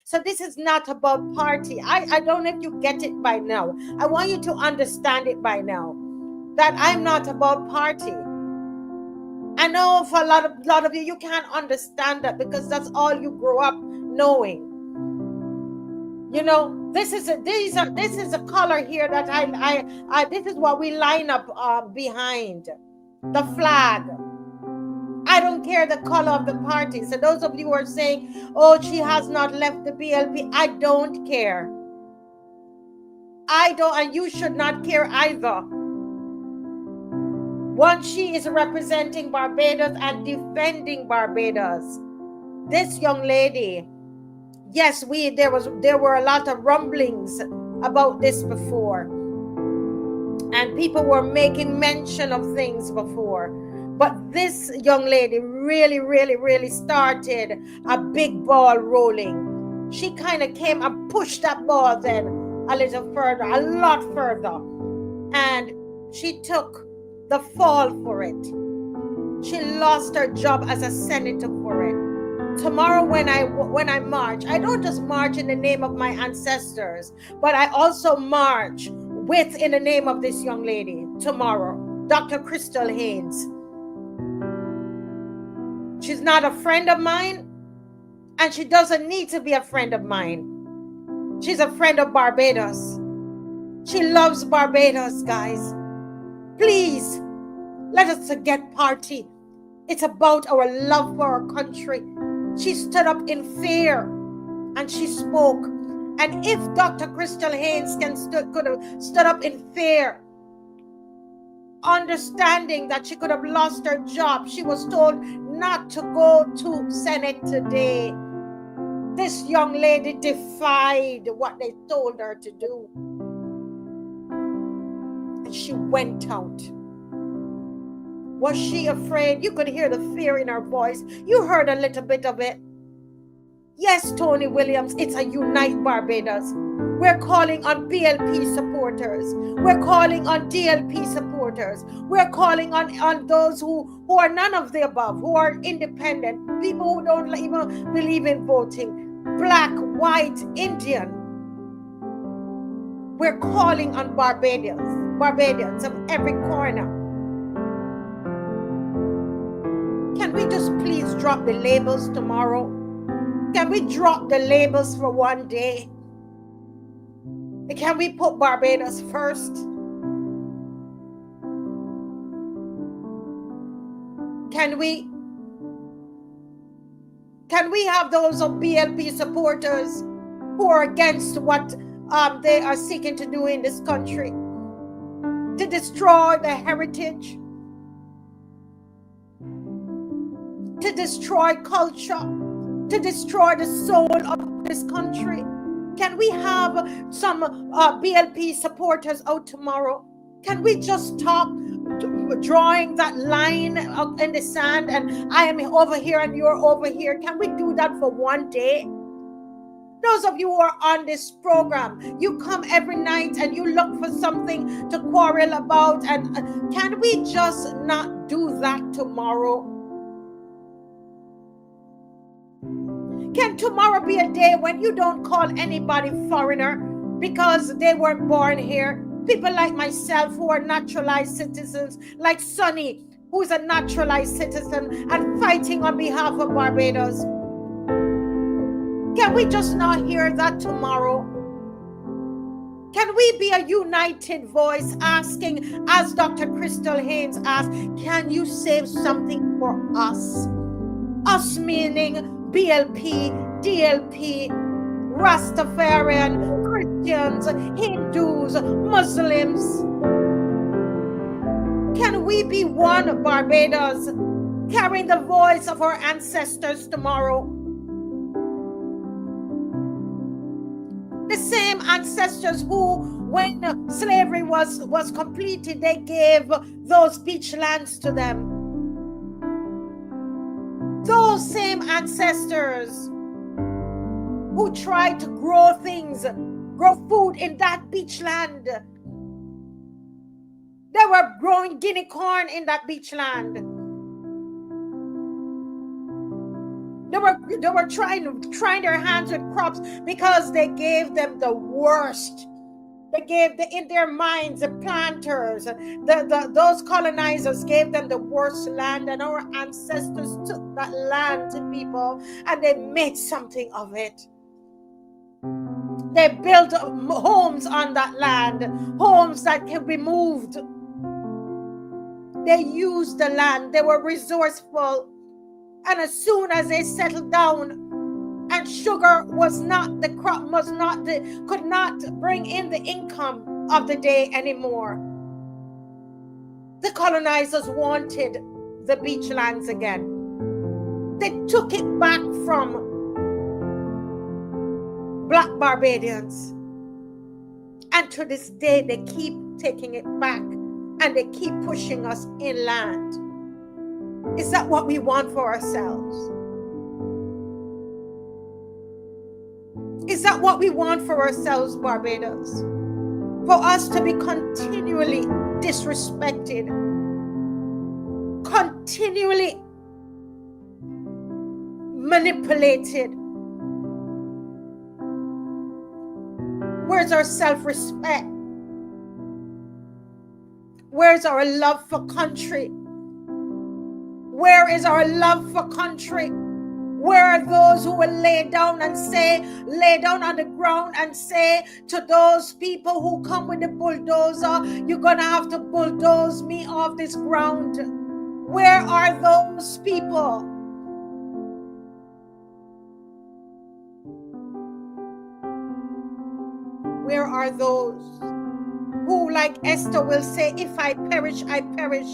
So this is not about party. I don't know if you get it by now. I want you to understand it by now, that I'm not about party. I know for a lot of you, you can't understand that because that's all you grew up knowing. You know, this is a color here that I this is what we line up behind the flag. I don't care the color of the party. So those of you who are saying, oh, she has not left the BLP, I don't care. I don't, and you should not care either. Once she is representing Barbados and defending Barbados, this young lady, yes, there were a lot of rumblings about this before, and people were making mention of things before. But this young lady really started a big ball rolling. She kind of came and pushed that ball then a little further, a lot further. And she took the fall for it. She lost her job as a senator for it. Tomorrow when I march, I don't just march in the name of my ancestors, but I also march in the name of this young lady tomorrow, Dr. Crystal Haynes. She's not a friend of mine, and she doesn't need to be a friend of mine. She's a friend of Barbados. She loves Barbados, guys. Please, let us forget party. It's about our love for our country. She stood up in fear and she spoke. And if Dr. Crystal Haynes could have stood up in fear, understanding that she could have lost her job, she was told not to go to Senate today. This young lady defied what they told her to do. And she went out. Was she afraid? You could hear the fear in her voice. You heard a little bit of it. Yes, Tony Williams, it's a Unite Barbados. We're calling on BLP supporters. We're calling on DLP supporters. We're calling on those who are none of the above, who are independent, people who don't even believe in voting, black, white, Indian. We're calling on Barbadians of every corner. Can we just please drop the labels tomorrow? Can we drop the labels for one day? Can we put Barbados first? Can we have those of BLP supporters who are against what they are seeking to do in this country? To destroy the heritage, to destroy culture, to destroy the soul of this country. Can we have some BLP supporters out tomorrow? Can we just stop drawing that line in the sand and I am over here and you're over here? Can we do that for one day? Those of you who are on this program, you come every night and you look for something to quarrel about. And can we just not do that tomorrow? Can tomorrow be a day when you don't call anybody foreigner because they weren't born here? People like myself who are naturalized citizens, like Sonny, who's a naturalized citizen and fighting on behalf of Barbados. Can we just not hear that tomorrow? Can we be a united voice asking, as Dr. Crystal Haynes asked, can you save something for us? Us meaning BLP, DLP, Rastafarian, Christians, Hindus, Muslims. Can we be one Barbados, carrying the voice of our ancestors tomorrow? The same ancestors who, when slavery was completed, they gave those beach lands to them. Those same ancestors who tried to grow food in that beach land. They were growing guinea corn in that beach land. They were trying their hands with crops because they gave them the worst. They gave in their minds, the planters, those colonizers gave them the worst land, and our ancestors took that land to people and they made something of it. They built homes on that land, homes that can be moved. They used the land. They were resourceful. And as soon as they settled down, and sugar was not the crop, could not bring in the income of the day anymore, the colonizers wanted the beachlands again. They took it back from Black Barbadians. And to this day, they keep taking it back and they keep pushing us inland. Is that what we want for ourselves? Is that what we want for ourselves, Barbados? For us to be continually disrespected, continually manipulated? Where's our self-respect? Where's our love for country? Where is our love for country? Where are those who will lay down on the ground and say to those people who come with the bulldozer, you're gonna have to bulldoze me off this ground? Where are those people? Where are those who, like Esther, will say, if I perish, I perish?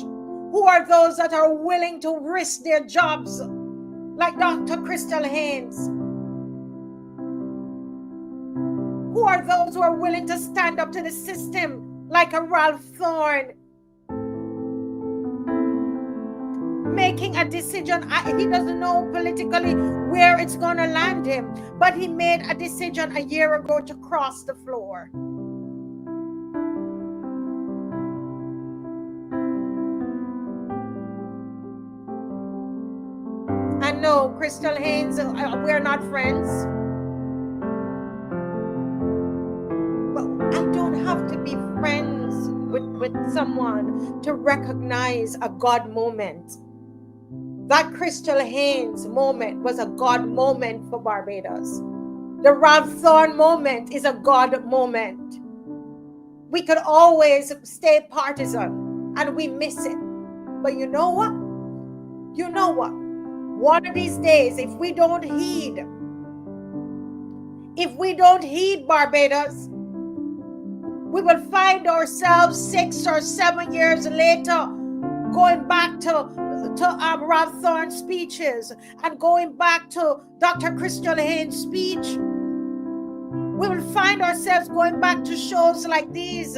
Who are those that are willing to risk their jobs, like Dr. Crystal Haynes? Who are those who are willing to stand up to the system, like a Ralph Thorne? Making a decision, he doesn't know politically where it's going to land him, but he made a decision a year ago to cross the floor. I know, Crystal Haynes, we're not friends, but I don't have to be friends with someone to recognize a God moment. That Crystal Haynes moment was a God moment for Barbados. The Ralph Thorne moment is a God moment. We could always stay partisan and we miss it. But you know what? You know what? One of these days, if we don't heed Barbados, we will find ourselves 6 or 7 years later going back to Ralph Thorne's speeches and going back to Dr. Crystal Haynes' speech. We will find ourselves going back to shows like these,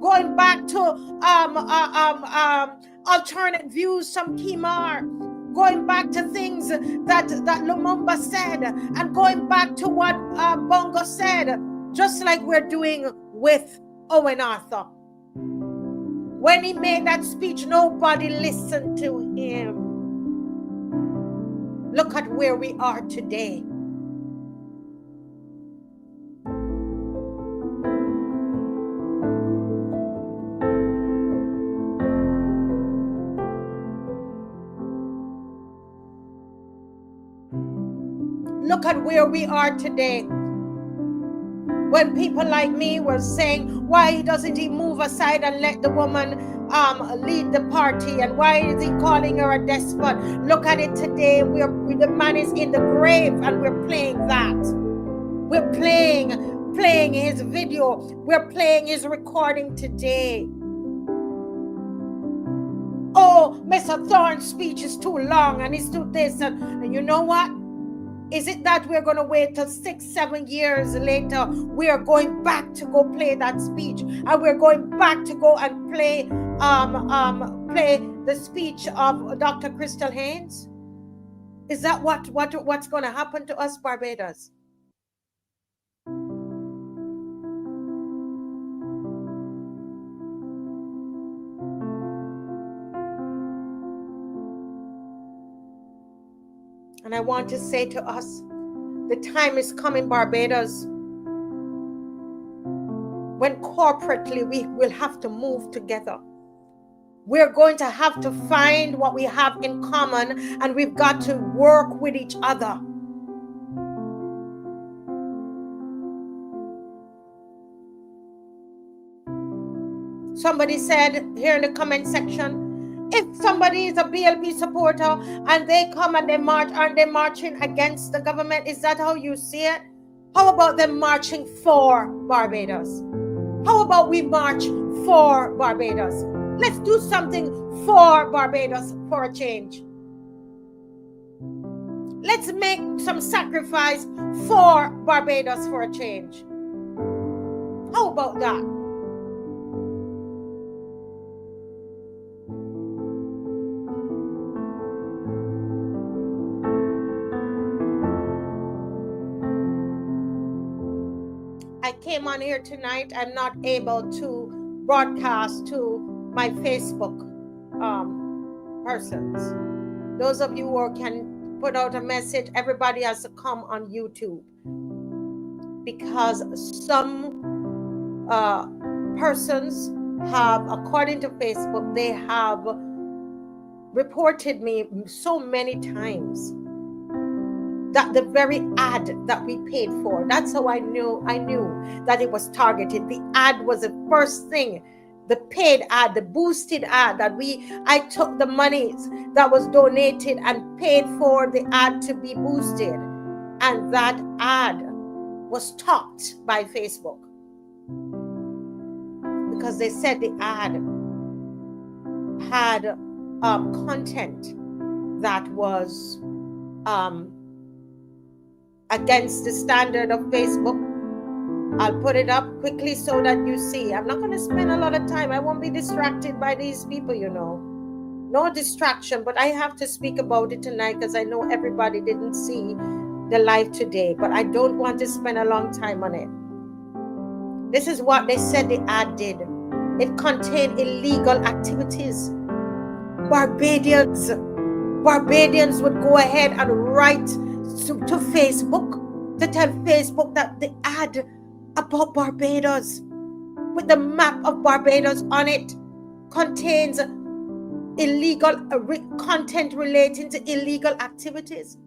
going back to alternate views, some Kimar, going back to things that Lumumba said, and going back to what Bongo said, just like we're doing with Owen Arthur. When he made that speech, nobody listened to him. Look at where we are today. Look at where we are today. When people like me were saying, why doesn't he move aside and let the woman lead the party? And why is he calling her a despot? Look at it today. The man is in the grave and we're playing that. We're playing his video. We're playing his recording today. Oh, Mr. Thorne's speech is too long and it's too this. And you know what? Is it that we're going to wait till 6-7 years later? We are going back to go play that speech, and we're going back to go and play the speech of Dr. Crystal Haynes? Is that what's going to happen to us, Barbados? And And I want to say to us, the time is coming, Barbados, when corporately we will have to move together. We're going to have to find what we have in common, and we've got to work with each other. Somebody said here in the comment section, if somebody is a BLP supporter and they come and they march, aren't they marching against the government? Is that how you see it? How about them marching for Barbados? How about we march for Barbados? Let's do something for Barbados for a change. Let's make some sacrifice for Barbados for a change. How about that? I came on here tonight. I'm not able to broadcast to my Facebook persons. Those of you who can put out a message, everybody has to come on YouTube, because some persons have, according to Facebook, they have reported me so many times that the very ad that we paid for, that's how I knew that it was targeted. The ad was the first thing, the paid ad, the boosted ad that I took the monies that was donated and paid for the ad to be boosted, and that ad was stopped by Facebook because they said the ad had content that was against the standard of Facebook. I'll put it up quickly so that you see. I'm not going to spend a lot of time. I won't be distracted by these people, you know. No distraction, but I have to speak about it tonight because I know everybody didn't see the live today, but I don't want to spend a long time on it. This is what they said the ad did. It contained illegal activities. Barbadians would go ahead and write to Facebook to tell Facebook that the ad about Barbados with the map of Barbados on it contains illegal content relating to illegal activities,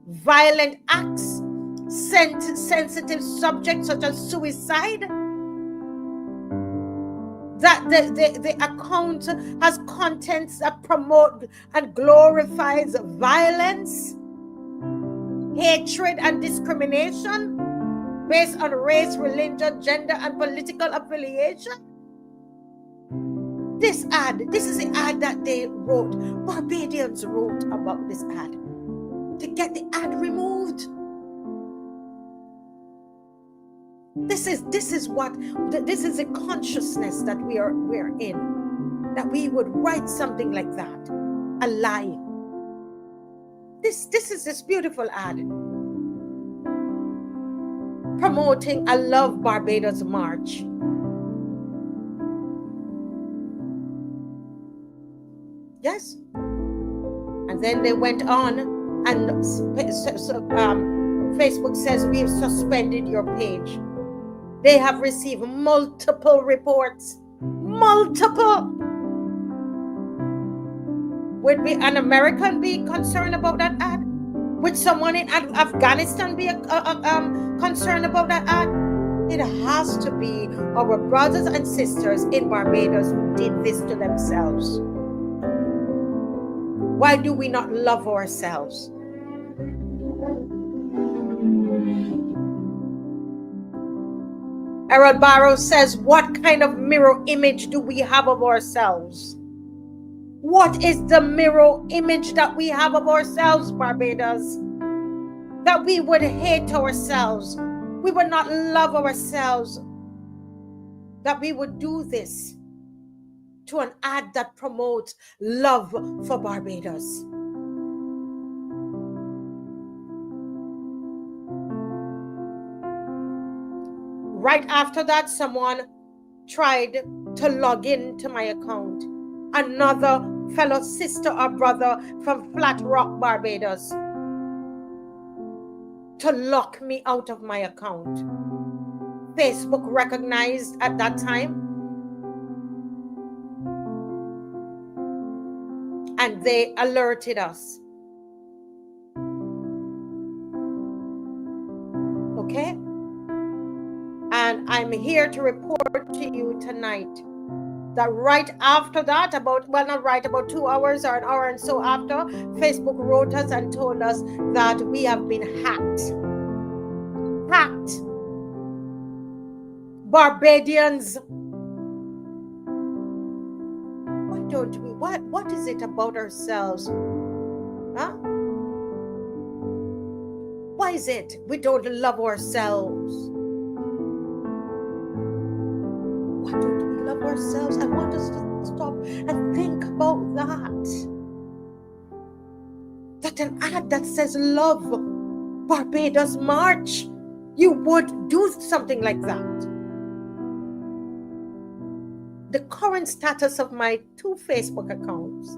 violent acts, sensitive subjects such as suicide. That the account has contents that promote and glorifies violence, hatred, and discrimination based on race, religion, gender, and political affiliation. This is the ad that they wrote. Barbadians wrote about this ad to get the ad removed. This is the consciousness that we're in, that we would write something like that, a lie. This is this beautiful ad promoting a Love Barbados march. Yes. And then they went on, and Facebook says we've suspended your page. They have received multiple reports. Multiple. Would an American be concerned about that ad? Would someone in Afghanistan be concerned about that ad? It has to be our brothers and sisters in Barbados who did this to themselves. Why do we not love ourselves? Errol Barrows says, what kind of mirror image do we have of ourselves? What is the mirror image that we have of ourselves, Barbados? That we would hate ourselves. We would not love ourselves. That we would do this to an ad that promotes love for Barbados. Right after that, someone tried to log into my account. Another fellow sister or brother from Flat Rock, Barbados. to lock me out of my account. Facebook recognized at that time, and they alerted us. Okay? And I'm here to report to you tonight that right after that, about 2 hours or an hour and so after, Facebook wrote us and told us that we have been hacked. Barbadians. Why don't we? What is it about ourselves? Huh? Why is it we don't love ourselves? Why don't we love ourselves? I want us to stop and think about that. That an ad that says love Barbados March, you would do something like that. The current status of my 2 Facebook accounts,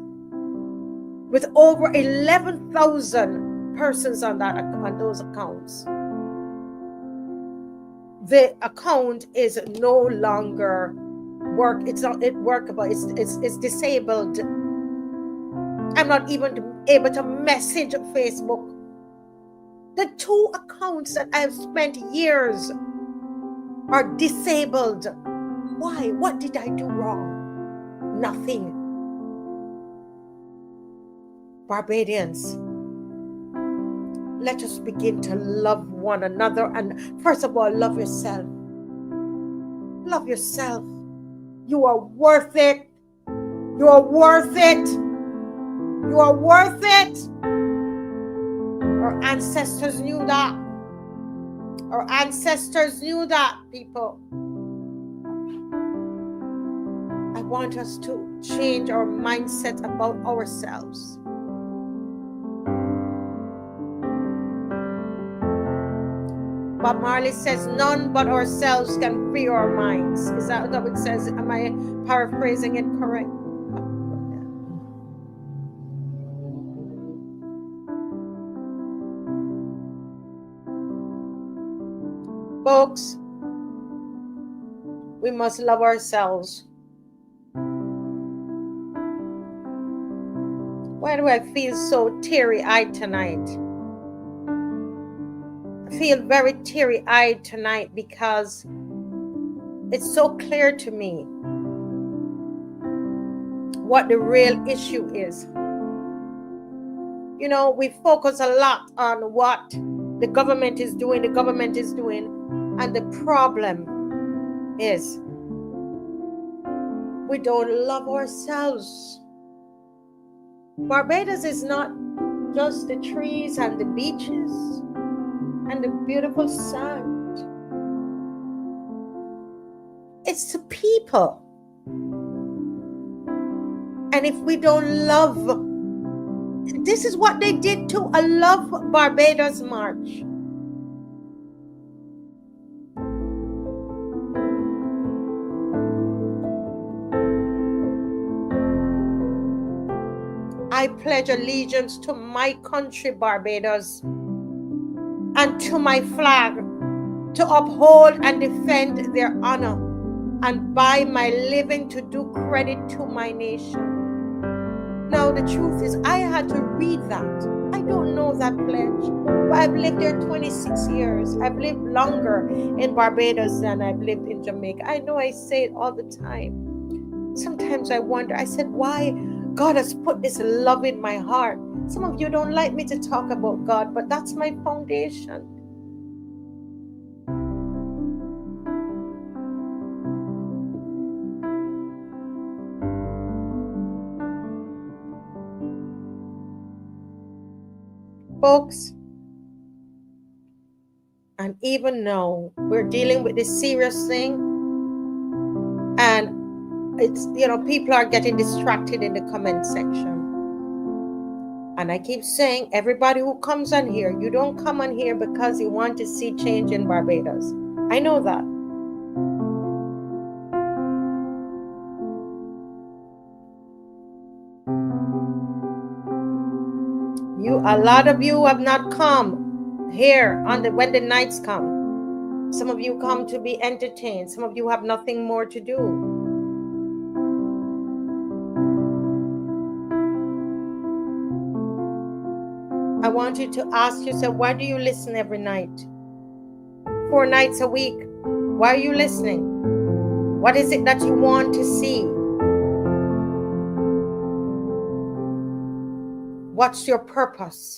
with over 11,000 persons on those accounts, the account is no longer workable. It's disabled. I'm not even able to message Facebook. The 2 accounts that I've spent years are disabled. Why? What did I do wrong? Nothing. Barbadians, let us begin to love one another, and first of all, love yourself. Love yourself. You are worth it. You are worth it. You are worth it. Our ancestors knew that. Our ancestors knew that, people. I want us to change our mindset about ourselves. Bob Marley says, none but ourselves can free our minds. Is that what it says? Am I paraphrasing it correct? Folks, we must love ourselves. Why do I feel so teary-eyed tonight? I feel very teary-eyed tonight because it's so clear to me what the real issue is. You know, we focus a lot on what the government is doing, and the problem is we don't love ourselves. Barbados is not just the trees and the beaches and the beautiful sand. It's the people. And if we don't love, this is what they did to a Love Barbados March. I pledge allegiance to my country, Barbados, and to my flag, to uphold and defend their honor, and by my living to do credit to my nation. Now, the truth is, I had to read that. I don't know that pledge, but I've lived there 26 years. I've lived longer in Barbados than I've lived in Jamaica. I know I say it all the time. Sometimes I wonder, I said, why God has put this love in my heart? Some of you don't like me to talk about God, but that's my foundation. Folks, and even now we're dealing with this serious thing, and it's, you know, people are getting distracted in the comment section. And I keep saying, everybody who comes on here, you don't come on here because you want to see change in Barbados. I know that. A lot of you have not come here on the when the nights come. Some of you come to be entertained. Some of you have nothing more to do. I want you to ask yourself, why do you listen every night? 4 nights a week. Why are you listening? What is it that you want to see? What's your purpose?